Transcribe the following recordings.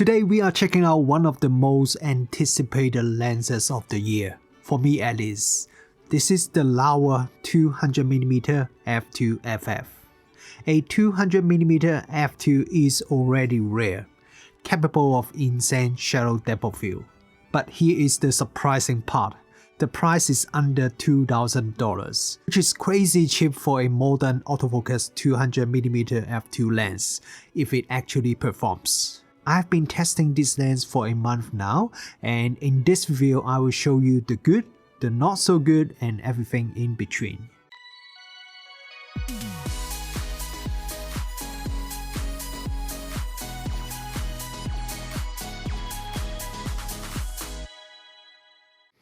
Today we are checking out one of the most anticipated lenses of the year, for me at least. This is the Laowa 200mm f2.ff. A 200mm f2 is already rare, capable of insane shadow depth of field. But here is the surprising part. The price is under $2,000, which is crazy cheap for a modern autofocus 200mm f2 lens, if it actually performs. I've been testing this lens for a month now, and in this video I will show you the good, the not so good, and everything in between.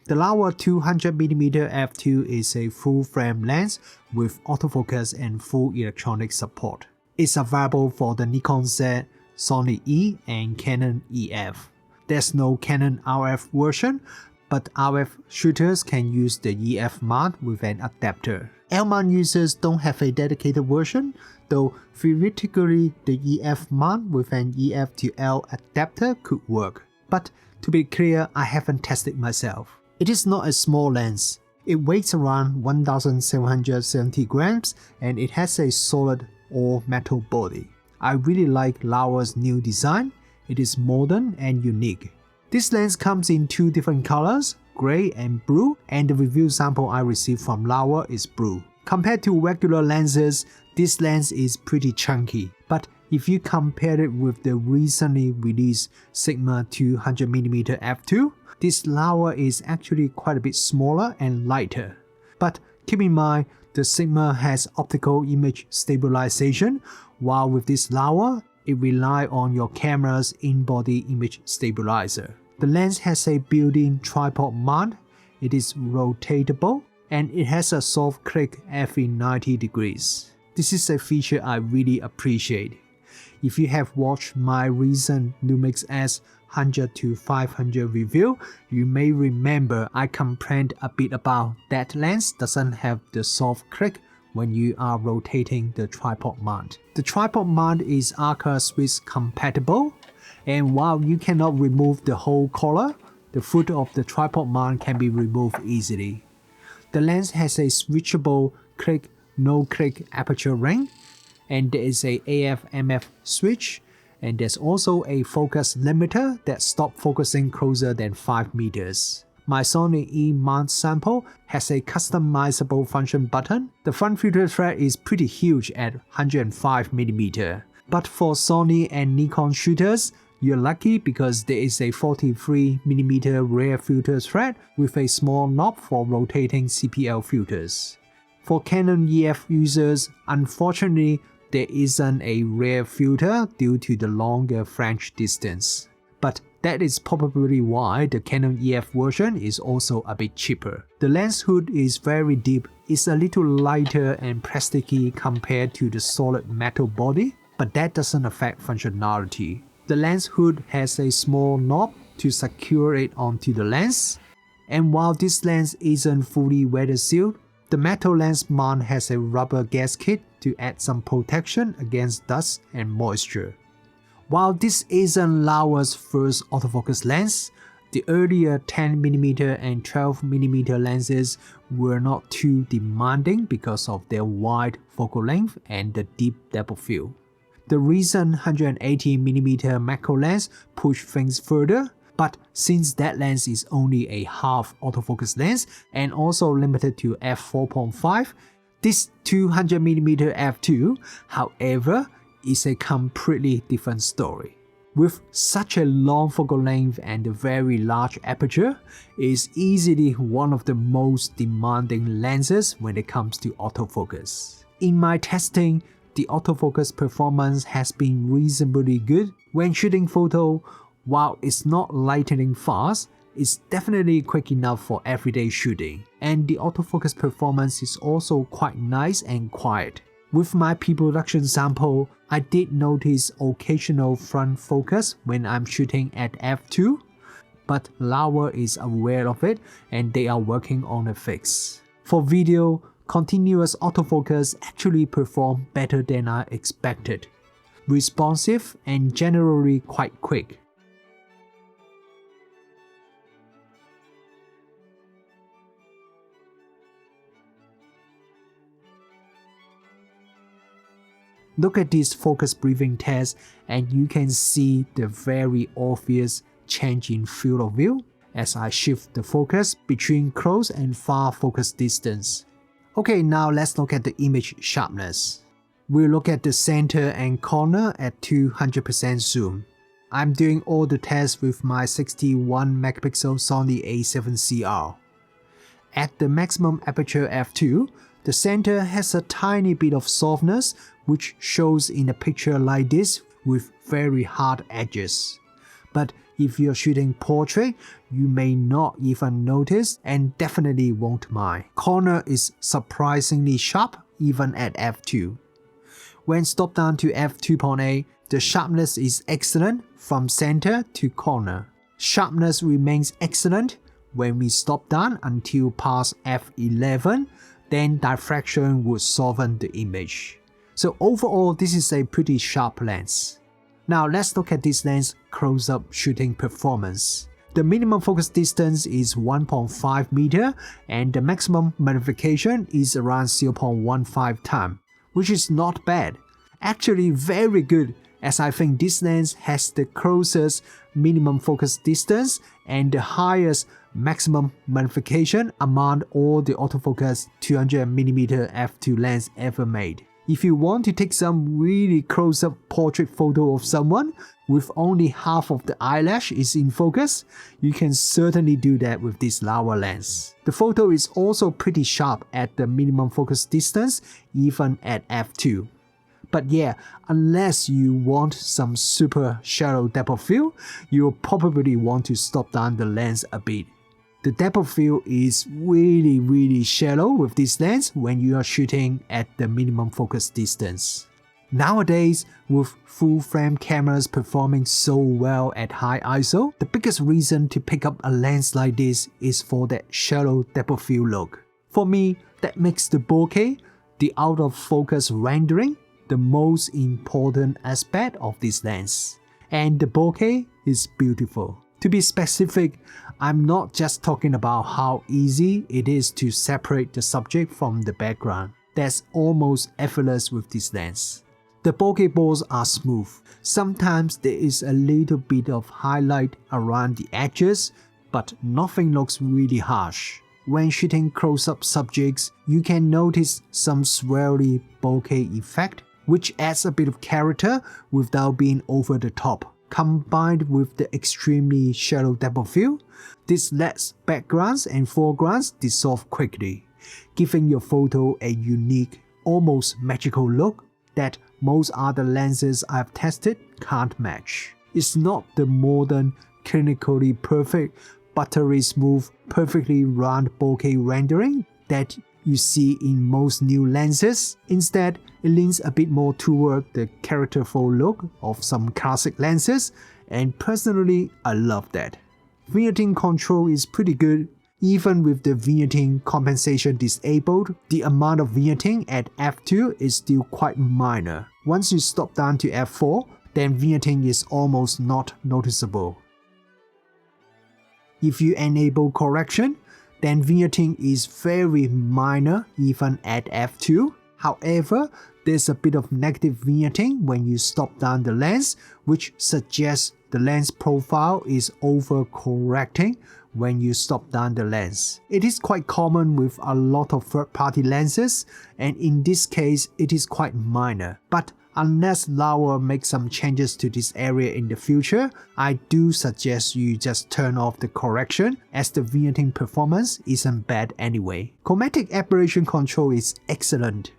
The Laowa 200mm f2 is a full-frame lens with autofocus and full electronic support. It's available for the Nikon Z, Sony E, and Canon EF. There's no Canon RF version, but RF shooters can use the EF mount with an adapter. L mount users don't have a dedicated version, though theoretically the EF mount with an EF to L adapter could work. But to be clear, I haven't tested myself. It is not a small lens. It weighs around 1,770 grams and it has a solid all-metal body. I really like Laowa's new design. It is modern and unique. This lens comes in two different colors, grey and blue, and the review sample I received from Laowa is blue. Compared to regular lenses, this lens is pretty chunky, but if you compare it with the recently released Sigma 200mm f2, this Laowa is actually quite a bit smaller and lighter. But keep in mind, the Sigma has optical image stabilization, while with this Laowa, it relies on your camera's in-body image stabilizer. The lens has a built-in tripod mount, it is rotatable, and it has a soft click every 90 degrees. This is a feature I really appreciate. If you have watched my recent Lumix S 100 to 500 review, you may remember I complained a bit about that lens doesn't have the soft click when you are rotating the tripod mount. The tripod mount is Arca Swiss compatible, and while you cannot remove the whole collar, the foot of the tripod mount can be removed easily. The lens has a switchable click, no click aperture ring, and there is a AF/MF switch, and there's also a focus limiter that stops focusing closer than 5 meters. My Sony E mount sample has a customizable function button. The front filter thread is pretty huge at 105mm. But for Sony and Nikon shooters, you're lucky because there is a 43mm rear filter thread with a small knob for rotating CPL filters. For Canon EF users, unfortunately, there isn't a rear filter due to the longer flange distance. But that is probably why the Canon EF version is also a bit cheaper. The lens hood is very deep, it's a little lighter and plasticky compared to the solid metal body, but that doesn't affect functionality. The lens hood has a small knob to secure it onto the lens, and while this lens isn't fully weather sealed, the metal lens mount has a rubber gasket to add some protection against dust and moisture. While this isn't Laowa's first autofocus lens, the earlier 10mm and 12mm lenses were not too demanding because of their wide focal length and the deep depth of field. The recent 180mm macro lens pushed things further, but since that lens is only a half autofocus lens and also limited to f4.5, this 200mm f2, however, is a completely different story. With such a long focal length and a very large aperture, it is easily one of the most demanding lenses when it comes to autofocus. In my testing, the autofocus performance has been reasonably good. When shooting photo, while it's not lightning fast, it's definitely quick enough for everyday shooting. And the autofocus performance is also quite nice and quiet. With my pre-production sample, I did notice occasional front focus when I'm shooting at f2, but Laowa is aware of it and they are working on a fix. For video, continuous autofocus actually performed better than I expected. Responsive and generally quite quick. Look at this focus breathing test and you can see the very obvious change in field of view as I shift the focus between close and far focus distance. Okay, now let's look at the image sharpness. We'll look at the center and corner at 200% zoom. I'm doing all the tests with my 61 megapixel Sony a7CR. At the maximum aperture f2, the center has a tiny bit of softness which shows in a picture like this with very hard edges. But if you're shooting portrait, you may not even notice and definitely won't mind. Corner is surprisingly sharp even at f2. When stopped down to f2.8, the sharpness is excellent from center to corner. Sharpness remains excellent when we stop down until past f11, then diffraction would soften the image. So overall, this is a pretty sharp lens. Now let's look at this lens close-up shooting performance. The minimum focus distance is 1.5 meter and the maximum magnification is around 0.15 times, which is not bad. Actually very good, as I think this lens has the closest minimum focus distance and the highest maximum magnification among all the autofocus 200mm f2 lens ever made. If you want to take some really close-up portrait photo of someone with only half of the eyelash is in focus, you can certainly do that with this Laowa lens. The photo is also pretty sharp at the minimum focus distance, even at f2. But yeah, unless you want some super shallow depth of field, you'll probably want to stop down the lens a bit. The depth of field is really shallow with this lens when you are shooting at the minimum focus distance. Nowadays, with full frame cameras performing so well at high ISO, the biggest reason to pick up a lens like this is for that shallow depth of field look. For me, that makes the bokeh, the out of focus rendering, the most important aspect of this lens. And the bokeh is beautiful. To be specific, I'm not just talking about how easy it is to separate the subject from the background. That's almost effortless with this lens. The bokeh balls are smooth. Sometimes there is a little bit of highlight around the edges, but nothing looks really harsh. When shooting close-up subjects, you can notice some swirly bokeh effect, which adds a bit of character without being over the top. Combined with the extremely shallow depth of field, this lets backgrounds and foregrounds dissolve quickly, giving your photo a unique, almost magical look that most other lenses I've tested can't match. It's not the modern, clinically perfect, buttery smooth, perfectly round bokeh rendering that you see in most new lenses. Instead, it leans a bit more toward the characterful look of some classic lenses, and personally, I love that. Vignetting control is pretty good. Even with the vignetting compensation disabled, the amount of vignetting at f2 is still quite minor. Once you stop down to f4, then vignetting is almost not noticeable. If you enable correction, then vignetting is very minor even at f2. However, there's a bit of negative vignetting when you stop down the lens, which suggests the lens profile is over-correcting when you stop down the lens. It is quite common with a lot of third-party lenses, and in this case, it is quite minor. But unless Laowa makes some changes to this area in the future, I do suggest you just turn off the correction, as the vignetting performance isn't bad anyway. Chromatic aberration control is excellent.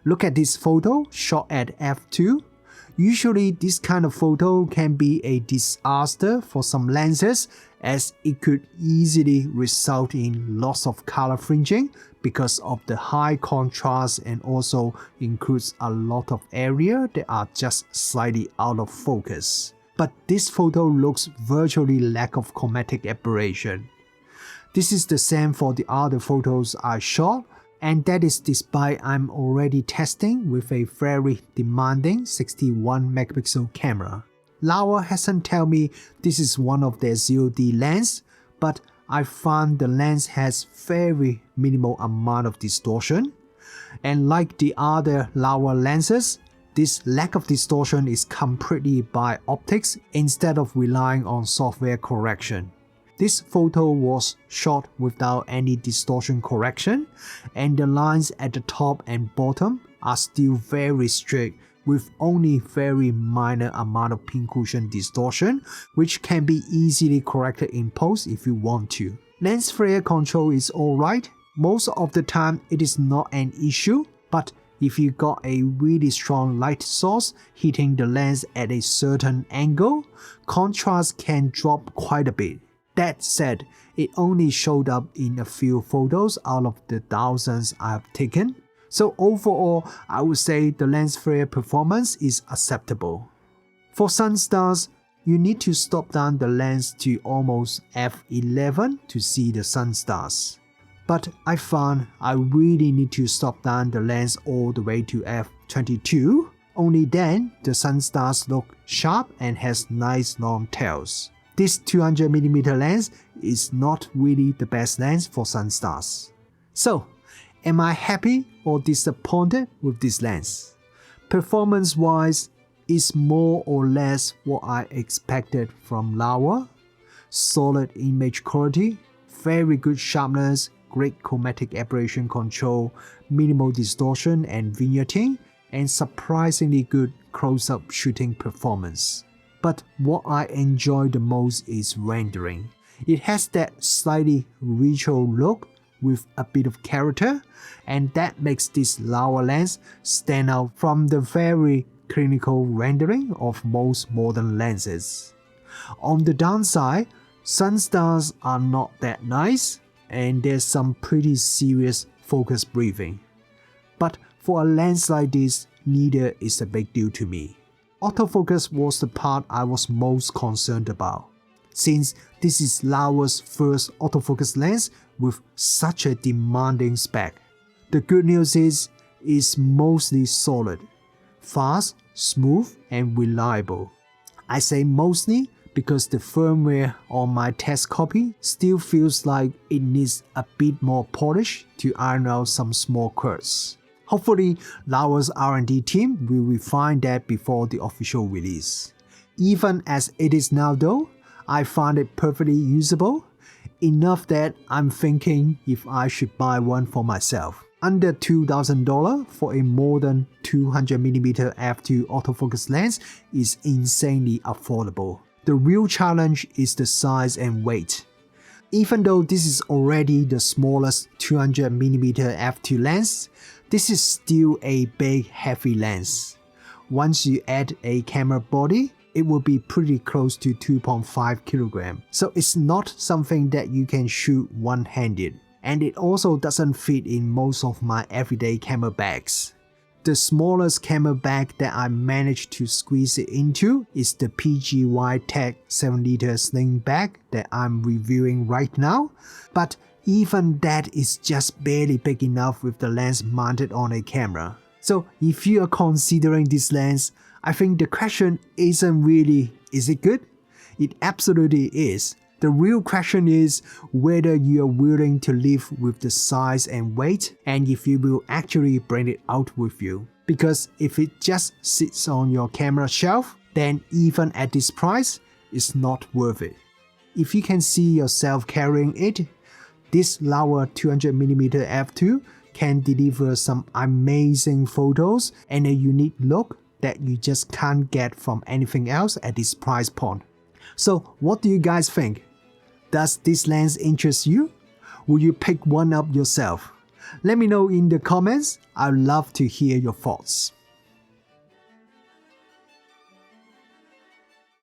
Look at this photo shot at f2. Usually this kind of photo can be a disaster for some lenses, as it could easily result in lots of color fringing because of the high contrast, and also includes a lot of area that are just slightly out of focus. But this photo looks virtually lack of chromatic aberration. This is the same for the other photos I shot, and that is despite I'm already testing with a very demanding 61 megapixel camera. Laowa hasn't told me this is one of their 0D lens, but I found the lens has very minimal amount of distortion. And like the other Laowa lenses, This lack of distortion is completely by optics instead of relying on software correction. This photo was shot without any distortion correction, and the lines at the top and bottom are still very straight with only very minor amount of pincushion distortion, which can be easily corrected in post if you want to. Lens flare control is alright. Most of the time it is not an issue, but if you got a really strong light source hitting the lens at a certain angle, contrast can drop quite a bit. That said, it only showed up in a few photos out of the thousands I have taken. So overall, I would say the lens flare performance is acceptable. For Sunstars, you need to stop down the lens to almost f11 to see the Sunstars. But I found I really need to stop down the lens all the way to f22. Only then the Sunstars look sharp and has nice long tails. This 200mm lens is not really the best lens for Sunstars. So, am I happy or disappointed with this lens? Performance-wise, it's more or less what I expected from Laowa. Solid image quality, very good sharpness, great chromatic aberration control, minimal distortion and vignetting, and surprisingly good close-up shooting performance. But what I enjoy the most is rendering. It has that slightly retro look with a bit of character, and that makes this Laowa lens stand out from the very clinical rendering of most modern lenses. On the downside, Sunstars are not that nice, and there's some pretty serious focus breathing. But for a lens like this, neither is a big deal to me. Autofocus was the part I was most concerned about, since this is Laowa's first autofocus lens with such a demanding spec. The good news is, it's mostly solid, fast, smooth, and reliable. I say mostly because the firmware on my test copy still feels like it needs a bit more polish to iron out some small quirks. Hopefully, Laowa's R&D team will refine that before the official release. Even as it is now though, I find it perfectly usable, enough that I'm thinking if I should buy one for myself. Under $2,000 for a modern 200mm f2 autofocus lens is insanely affordable. The real challenge is the size and weight. Even though this is already the smallest 200mm f2 lens, this is still a big heavy lens. Once you add a camera body, it will be pretty close to 2.5 kg. So it's not something that you can shoot one-handed. And it also doesn't fit in most of my everyday camera bags. The smallest camera bag that I managed to squeeze it into is the PGY Tech 7-liter sling bag that I'm reviewing right now, but even that is just barely big enough with the lens mounted on a camera. So if you are considering this lens, I think the question isn't really, is it good? It absolutely is. The real question is whether you are willing to live with the size and weight, and if you will actually bring it out with you. Because if it just sits on your camera shelf, then even at this price, it's not worth it. If you can see yourself carrying it, this Laowa 200mm f2 can deliver some amazing photos and a unique look that you just can't get from anything else at this price point. So what do you guys think? Does this lens interest you? Will you pick one up yourself? Let me know in the comments. I'd love to hear your thoughts.